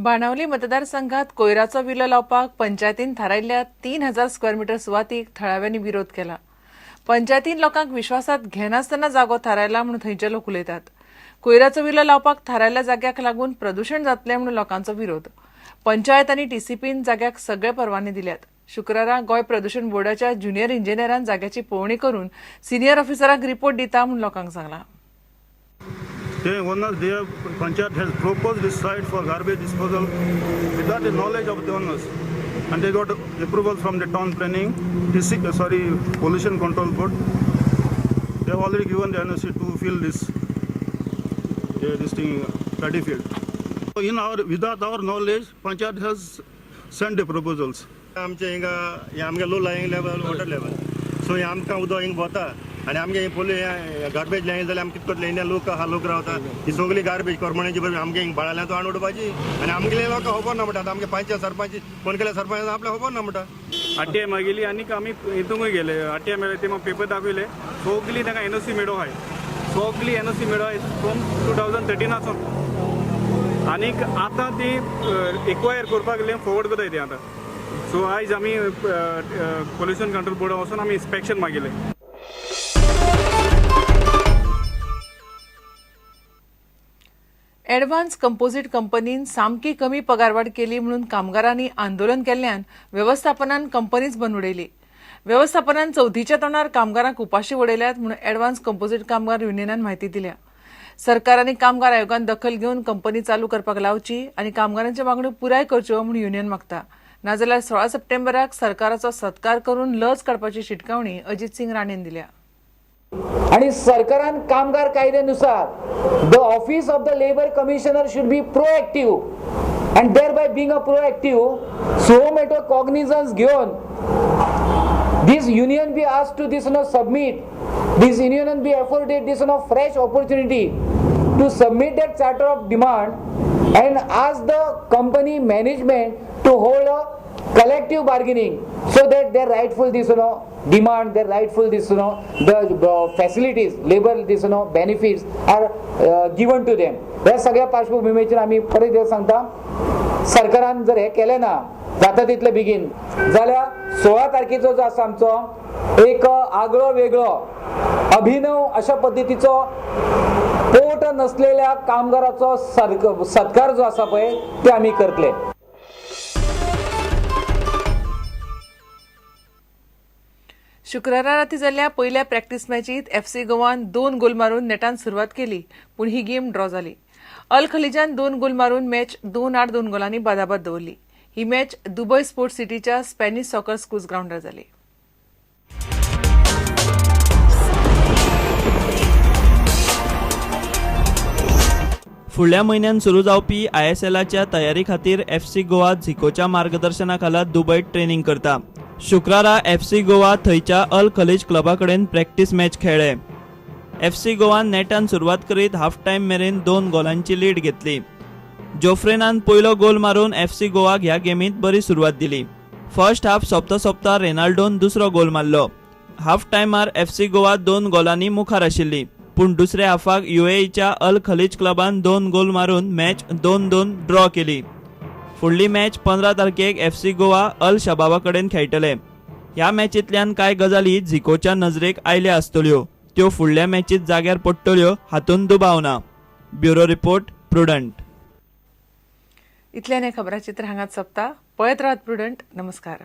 बाणावली मतदारसंघात कोयराचो विलो लावपाक पंचायतीन थारायल्ल्या 3000 स्क्वेअर मीटर सुवातीक थळाव्यांनी विरोध केला. पंचायतीन लोकांक विश्वासात घेनासतना जागो थारायला म्हणून थंयचे लोक उलयतात. कोयराचो विलो लावपाक थारायल्ल्या जाग्याक लागून प्रदूषण जातले म्हणून लोकांचो विरोध. पंचायत आनी टीसीपीन जाग्याक सगळे परवाने दिल्यात. शुक्रारा गोंय प्रदूषण बोर्डाच्या ज्युनियर इंजिनियरान जाग्याची पळोवणी करून सिनियर ऑफिसराक रिपोर्ट दिता म्हणून लोकांक सांगला. Panchayat has proposed this site for garbage disposal without the knowledge of the owners, and they got approval from the town planning, pollution control board. They have already given the NOC to fill this paddy field. So without our knowledge, Panchayat has sent the proposals. आमचे low lying level, water level, so आमकां उदक हिंग भोंवता आनी आमगे पोल्यू garbage lion जाल्यार आमकां कितको लेण्या लोक रावता ही सगळी गार्बेज करमण्याची बरें आमगे हिंग बाळाल्या तो हाडून उडोवपाची आनी आमगेले लोक खबर ना म्हणटा. आमगे पंचायत सरपंच फोन केल्यार सरपंच आपल्याक खबर ना म्हणटा. आरटीआय मागेली आनी आमी हितूंकूय गेले. आरटीआय मेळ्ळे ते म्हाका पेपर दाखयले. सगळी ताका एनओसी मेळो आहाय. सगळी एनओसी मेळो आहाय फ्रॉम 2013 आनीक आतां ती एक्वायर करपाक गेले फॉवर्ड करताय ते आतां. सो आयज आमी पोल्युशन कंट्रोल बोर्डाक वचून आमी इन्स्पेक्शन मागिल्लें. एडव्हान्स कंपोजिट कंपनीन सामकी कमी पगारवाड केली म्हणून कामगारांनी आंदोलन केल्ल्यान व्यवस्थापनान कंपनीच बंद उडयली. व्यवस्थापनान चवथीच्या तोंडार कामगारांक उपाशी उडयल्यात म्हणून एडव्हान्स कंपोजिट कामगार युनियनान म्हायती दिल्या. सरकार आनी कामगार आयोगान दखल घेवन कंपनी चालू करपाक लावची आनी कामगारांच्यो मागण्यो पुराय करच्यो म्हणून युनियन मागता. नाजाल्यार 16 सप्टेंबराक सरकाराचो सत्कार करून लज काडपाची शिटकावणी अजित सिंग राणेन दिल्या. आणि सरकारान कामगार कायद्यानुसार the office of the labour commissioner should be proactive and thereby being a proactive suo motu cognizance घेऊन this union be asked to this no submit this union be afforded this no fresh opportunity to submit that charter of demand and ask the company management to hold a collective bargaining so that their rightful demand, their rightful the facilities, labor benefits are given to them. या सगळ्या पार्श्वभूमीचेर आमी परत एकदा सांगता, सरकारान जर हे केले ना जाता तितले बेगीन जाल्यार 16 तारखेचो जो आसा आमचो एक आगळो वेगळो अभिनव अशा पद्धतीचो पोट नसलेल्या कामगाराचो सत्कार जो आसा पळय ते आमी करतले. शुक्रारा राती जाल्ल्या पयल्या प्रॅक्टिस मॅचीत एफसी गोवान 2 गोल मारून नेटान सुरवात केली पूण ही गेम ड्रॉ जाली. अल खलिजान 2 गोल मारून मॅच 2-8 गोलांनी बादाबाद दवरली. ही मॅच दुबय स्पोर्ट्स सिटीच्या स्पॅनिश सॉकर स्कूल्स ग्राउंडार जाली. फुडल्या म्हयन्यात सुरू जावपी आयएसएलच्या तयारी खातीर एफसी गोवा झिकोच्या मार्गदर्शनाखाला दुबयत ट्रेनिंग करता. शुक्रारा एफसी गोवा थंयच्या अल खलीज क्लबा कडेन प्रॅक्टिस मॅच खेळ्ळे. एफसी गोवान नेटान सुरवात करीत हाफ टायम मेरेन 2 गोलांची लीड घेतली. जोफ्रेनान पयलो गोल मारून एफसी गोवाक ह्या गेमीत बरी सुरवात दिली. फर्स्ट हाफ सोंपता रेनाल्डोन दुसरो गोल मारलो. हाफ टायमार एफसी गोवा 2 गोलांनी मुखार आशिल्ली पूण दुसऱ्या हाफाक यूएईच्या अल खलीज क्लबान 2 गोल मारून मॅच 2-2 ड्रॉ केली. फुडली मॅच 15 तारखेक एफसी गोवा अल शबाबा कडेन खेळटले. ह्या मॅचींतल्यान कांय गजाली झिकोच्या नजरेक आयल्या आसतल्यो, त्यो फुडल्या मॅचीत जाग्यार पडटल्यो हातूंत दुबाव ना. Bureau report, prudent. इतल्यान हे खबराचित्र हांगाच सोंपता. पळयत रावात प्रुडंट. नमस्कार.